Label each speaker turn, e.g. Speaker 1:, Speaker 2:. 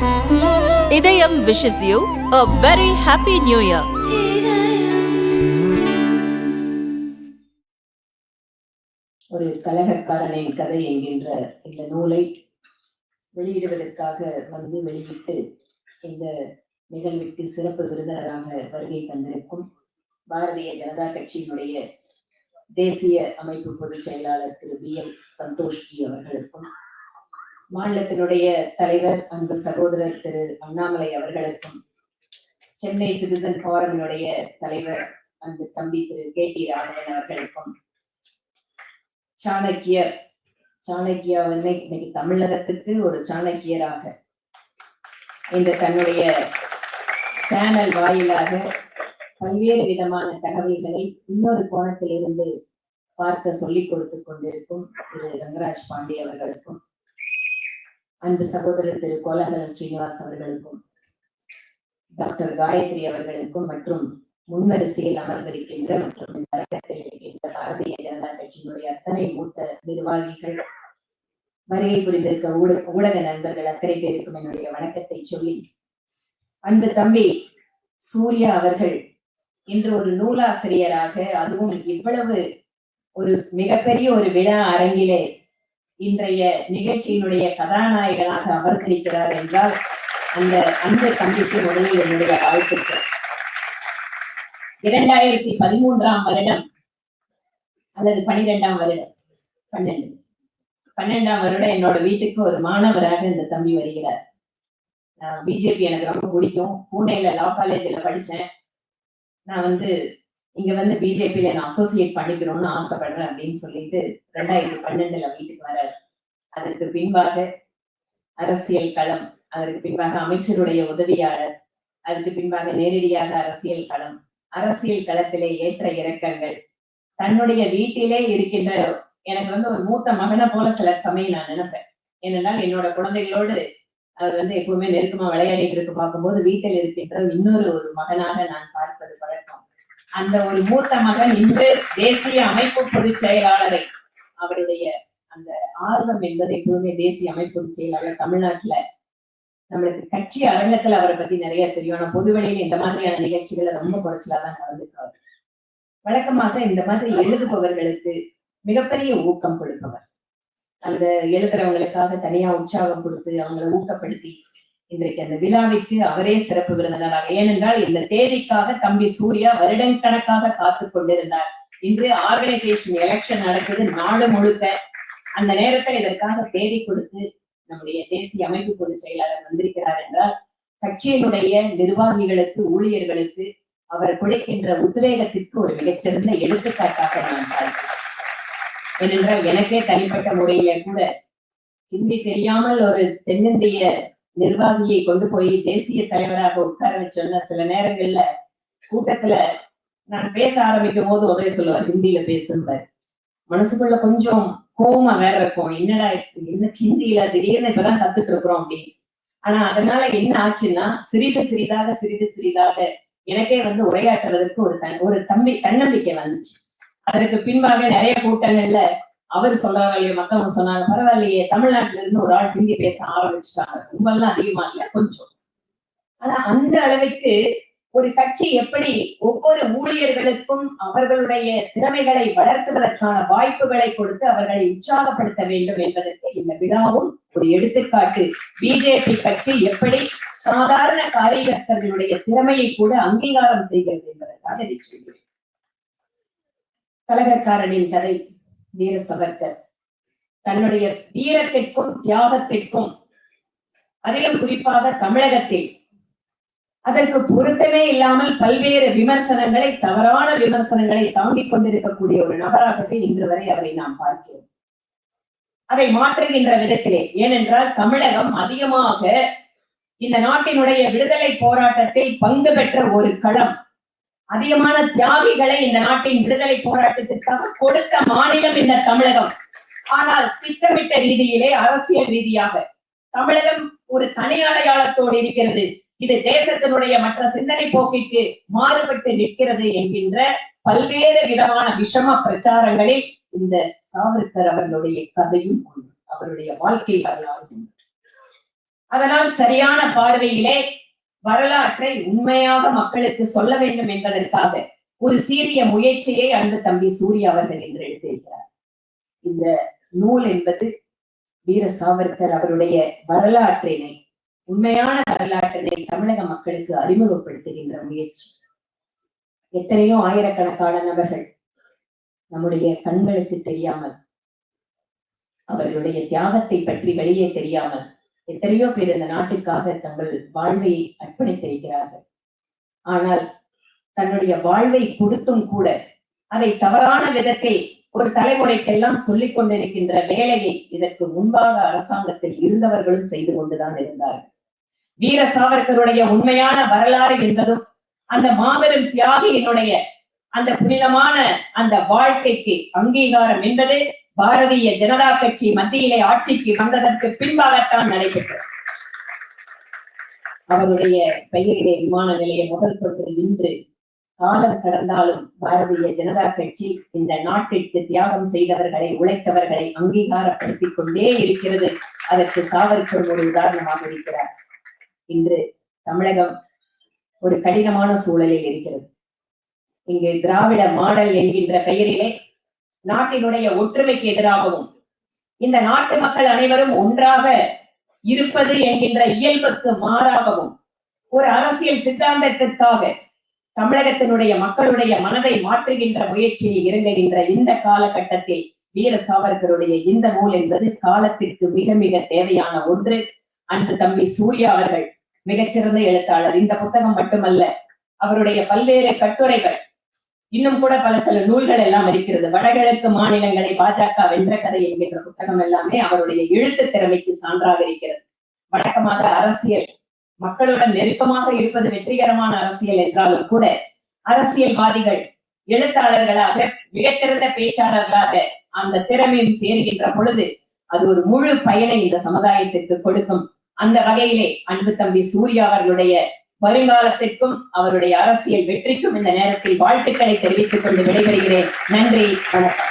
Speaker 1: இதயம் wishes you a very happy new year.
Speaker 2: ஒரு கலகக்காரனின் கதை என்கின்ற இந்த நூலை வெளியிடுவதற்காக வந்து வெளியிட்டு இந்த நிகழ்விற்கு சிறப்பு விருந்தினராக வருகை தந்திருக்கும் பாரதிய ஜனதா கட்சியினுடைய தேசிய அமைப்பு பொதுச் செயலாளர் திரு BL சந்தோஷ்ஜி அவர்களுக்கும், மாநிலத்தினுடைய தலைவர் அன்பு சகோதரர் திரு அண்ணாமலை அவர்களுக்கும், சென்னை சிட்டிசன் ஃபாரமினுடைய தலைவர் அன்பு தம்பி திரு KT ராகவன் அவர்களுக்கும், சாணக்கியா வந்து இன்னைக்கு தமிழகத்துக்கு ஒரு சாணக்கியராக இந்த தன்னுடைய சேனல் வாயிலாக பல்வேறு விதமான தகவல்களை இன்னொரு கோணத்தில் இருந்து பார்க்க சொல்லிக் கொடுத்து கொண்டிருக்கும் திரு ரங்கராஜ் பாண்டே அவர்களுக்கும், அன்பு சகோதரர் திரு கோலகல ஸ்ரீனிவாஸ் அவர்களுக்கும், டாக்டர் காயத்ரி அவர்களுக்கும், மற்றும் முன்வரிசையில் அமர்ந்திருக்கின்ற மற்றும் இந்த அரங்கத்தில் இருக்கின்ற பாரதிய ஜனதா கட்சியினுடைய அத்தனை மூத்த நிர்வாகிகள், வருகை புரிந்திருக்க ஊடக நண்பர்கள் அத்தனை பேருக்கும் என்னுடைய வணக்கத்தை சொல்லி, அன்பு தம்பி சூர்யா அவர்கள் இன்று ஒரு நூலாசிரியராக, அதுவும் இவ்வளவு ஒரு மிகப்பெரிய ஒரு விழா அரங்கிலே இன்றைய நிகழ்ச்சியினுடைய கதாநாயகனாக அமர்ந்திருக்கிறார் என்றால் அந்த அன்பு தம்பிக்கு முதலில் என்னுடைய வாழ்த்துக்கள். 2013ஆம் வருடம் அல்லது 12ஆம் வருடம் என்னோட வீட்டுக்கு ஒரு மாணவராக இந்த தம்பி வருகிறார். பிஜேபி எனக்கு ரொம்ப பிடிக்கும். பூனேல லா காலேஜ்ல படிச்சேன். நான் வந்து இங்க வந்து பிஜேபியில நான் அசோசியேட் பண்ணிக்கணும்னு ஆசைப்படுறேன் அப்படின்னு சொல்லிட்டு 2012 வீட்டுக்கு வராரு. அதற்கு பின்பாக அரசியல் களம், அதற்கு பின்பாக அமைச்சருடைய உதவியாளர், அதுக்கு பின்பாக நேரடியாக அரசியல் களத்திலே ஏற்ற இறக்கங்கள், தன்னுடைய வீட்டிலே இருக்கின்ற, எனக்கு வந்து ஒரு மூத்த மகனை போல சில சமயம் நான் நினைப்பேன். ஏனென்றால் என்னோட குழந்தைகளோடு அவர் வந்து எப்பவுமே நெருக்கமா விளையாடிட்டு இருக்கு பார்க்கும்போது வீட்டில் இருக்கின்ற இன்னொரு ஒரு மகனாக நான் பார்ப்பது பழக்கம். அந்த ஒரு மூத்த மகன் இன்று தேசிய அமைப்பு பொதுச் செயலாளரை, அவருடைய அந்த ஆர்வம் என்பது எப்பவுமே தேசிய அமைப்பு பொதுச் செயலாளர் தமிழ்நாட்டுல நம்மளுக்கு கட்சி அரங்கத்துல அவரை பத்தி நிறைய தெரியும். ஆனா பொதுவெளியில் இந்த மாதிரியான நிகழ்ச்சிகளை ரொம்ப குறைச்சலாதான் கலந்துக்கிறார். வழக்கமாக இந்த மாதிரி எழுதுபவர்களுக்கு மிகப்பெரிய ஊக்கம் கொடுப்பவர். அந்த எழுதுறவங்களுக்காக தனியா உற்சாகம் கொடுத்து அவங்களை ஊக்கப்படுத்தி இன்றைக்கு அந்த விழாவிற்கு அவரே சிறப்பு விருந்தினராக, ஏனென்றால் இந்த தேதிக்காக தம்பி சூர்யா வருடக்கணக்காக காத்து கொண்டிருந்தார். இன்று ஆர்கனைசேஷன் எலெக்ஷன் நடக்குது நாடு முழுக்க. அந்த நேரத்தில் இதற்காக தேதி கொடுத்து நம்முடைய தேசிய அமைப்பு பொதுச் செயலாளர் வந்திருக்கிறார் என்றால் கட்சியினுடைய நிர்வாகிகளுக்கு, ஊழியர்களுக்கு அவர் கொடுக்கின்ற உத்வேகத்திற்கு ஒரு மிகச்சிறந்த எடுத்துக்காட்டாக நான் பார்க்கிறேன். ஏனென்றால் எனக்கே தனிப்பட்ட முறையில கூட ஹிந்தி தெரியாமல் ஒரு தென்னிந்திய நிர்வாகியை கொண்டு போய் தேசிய தலைவராக உட்கார வச்சோன்னா சில நேரங்கள்ல கூட்டத்துல நான் பேச ஆரம்பிக்கும் போது உதவி சொல்லுவார், ஹிந்தியில பேசுவார். மனசுக்குள்ள கொஞ்சம் கோபமா வேற இருக்கும், என்னடா என்ன ஹிந்தியில திடீர்னு இப்பதான் கத்துட்டு இருக்கிறோம் அப்படின்னு. ஆனா அதனால என்ன ஆச்சுன்னா சிறிது சிறிதாக எனக்கே வந்து உரையாற்றுவதற்கு ஒரு தன்னம்பிக்கை வந்துச்சு. அதற்கு பின்பாக நிறைய கூட்டங்கள்ல அவர் சொல்றாங்க, மத்தவங்க சொன்னாங்க, பரவாயில்லையே தமிழ்நாட்டுல இருந்து ஒரு ஆள் ஹிந்தி பேச ஆரம்பிச்சுட்டாங்க, ரொம்பலாம் அதிகமா இல்ல கொஞ்சம். ஆனா அந்த அளவுக்கு ஒரு கட்சி எப்படி ஒவ்வொரு ஊழியர்களுக்கும் அவர்களுடைய திறமைகளை வளர்த்துவதற்கான வாய்ப்புகளை கொடுத்து அவர்களை உற்சாகப்படுத்த வேண்டும் என்பதற்கு இந்த விழாவும் ஒரு எடுத்துக்காட்டு. பிஜேபி கட்சி எப்படி சாதாரண காரியகர்த்தர்களுடைய திறமையை கூட அங்கீகாரம் செய்கிறது என்பதற்காக இதை சொல்கிறேன். கலகக்காரனின் கதை. வீர சவர்கர் தன்னுடைய வீரத்திற்கும் தியாகத்திற்கும், அதிலும் குறிப்பாக தமிழகத்தில் அதற்கு பொருத்தமே இல்லாமல் பல்வேறு விமர்சனங்களை, தவறான விமர்சனங்களை தாங்கிக் கொண்டிருக்கக்கூடிய ஒரு நபராகவே இன்று வரை அவரை நாம் பார்க்கிறோம். அதை மாற்றுகின்ற விதத்திலே, ஏனென்றால் தமிழகம் அதிகமாக இந்த நாட்டினுடைய விடுதலை போராட்டத்தில் பங்கு பெற்ற ஒரு களம், அதிகமான தியாகிகளை இந்த நாட்டின் விடுதலை போராட்டத்திற்காக கொடுத்த மாநிலம் இந்த தமிழகம். ஆனால் திட்டமிட்ட ரீதியிலே, அரசியல் ரீதியாக தமிழகம் ஒரு தனி அடையாளத்தோடு இருக்கிறது. இது தேசத்தினுடைய மற்ற சிந்தனை போக்கிற்கு மாறுபட்டு நிற்கிறது என்கின்ற பல்வேறு விதமான விஷம பிரச்சாரங்களில் இந்த சாவர்கர் அவர்களுடைய கதையும் அவருடைய வாழ்க்கை வரலாறு. அதனால் சரியான பார்வையிலே வரலாற்றை உண்மையாக மக்களுக்கு சொல்ல வேண்டும் என்பதற்காக ஒரு சீரிய முயற்சியை அன்பு தம்பி சூர்யா அவர்கள் என்று எடுத்திருக்கிறார். இந்த நூல் என்பது வீர சாவர்கர் அவருடைய வரலாற்றினை, உண்மையான வரலாற்றினை தமிழக மக்களுக்கு அறிமுகப்படுத்துகின்ற முயற்சி. எத்தனையோ ஆயிரக்கணக்கான நபர்கள் நம்முடைய கண்களுக்கு தெரியாமல், அவர்களுடைய தியாகத்தை பற்றி வெளியே தெரியாமல் எத்தனையோ பேர் இந்த நாட்டுக்காக தங்கள் வாழ்வை அர்ப்பணித்திருக்கிறார்கள். ஆனால் தன்னுடைய வாழ்வை கொடுத்தும் கூட அதை தவறான விதத்தில் ஒரு தலைமுறைக்கெல்லாம் சொல்லிக் கொண்டிருக்கின்ற வேலையை இதற்கு முன்பாக அரசாங்கத்தில் இருந்தவர்களும் செய்து கொண்டுதான் இருந்தார்கள். வீர சாவர்கருடைய உண்மையான வரலாறு என்பதும் அந்த மாபெரும் தியாகியினுடைய அந்த புனிதமான அந்த வாழ்க்கைக்கு அங்கீகாரம் என்பது பாரதிய ஜனதா கட்சி மத்தியிலே ஆட்சிக்கு வந்ததற்கு பின்பாகத்தான் நடைபெற்றது. அவருடைய பெயரிலே விமான நிலையம் முதல் கொண்டு இன்று காலம் கடந்தாலும் பாரதிய ஜனதா கட்சி இந்த நாட்டிற்கு தியாகம் செய்தவர்களை, உழைத்தவர்களை அங்கீகாரப்படுத்திக் கொண்டே இருக்கிறது. அதற்கு சாவர்கர் ஒரு உதாரணமாக இருக்கிறார். இன்று தமிழகம் ஒரு கடினமான சூழலில் இருக்கிறது. இங்கு திராவிட மாடல் என்கின்ற பெயரிலே நாட்டினுடைய ஒற்றுமைக்கு எதிராகவும், இந்த நாட்டு மக்கள் அனைவரும் ஒன்றாக இருப்பது என்கின்ற இயல்புக்கு மாறாகவும் ஒரு அரசியல் சித்தாந்தத்திற்காக தமிழகத்தினுடைய மக்களுடைய மனதை மாற்றுகின்ற முயற்சியை இறங்குகின்ற இந்த காலகட்டத்தில் வீர சாவர்கருடைய இந்த நூல் என்பது காலத்திற்கு மிக மிக தேவையான ஒன்று. அன்று தம்பி சூர்யா அவர்கள் மிகச்சிறந்த எழுத்தாளர். இந்த புத்தகம் மட்டுமல்ல, அவருடைய பல்வேறு கட்டுரைகள், இன்னும் கூட பல சில நூல்கள் எல்லாம் இருக்கிறது. வடகிழக்கு மாநிலங்களை பாஜக வென்ற கதை என்கின்ற புத்தகம் எல்லாமே அவருடைய எழுத்து திறமைக்கு சான்றாக இருக்கிறது. வழக்கமாக அரசியல் மக்களுடன் நெருக்கமாக இருப்பது வெற்றிகரமான அரசியல் என்றாலும் கூட அரசியல்வாதிகள் எழுத்தாளர்களாக, மிகச்சிறந்த பேச்சாளர்களாக அந்த திறமையும் சேருகின்ற பொழுது அது ஒரு முழு பயனை இந்த சமுதாயத்திற்கு கொடுக்கும். அந்த வகையிலே அன்பு தம்பி சூர்யா அவர்களுடைய வருங்காலத்திற்கும் அவருடைய அரசியல் வெற்றிக்கும் இந்த நேரத்தில் வாழ்த்துக்களை தெரிவித்துக் கொண்டு விடைபெறுகிறேன். நன்றி, வணக்கம்.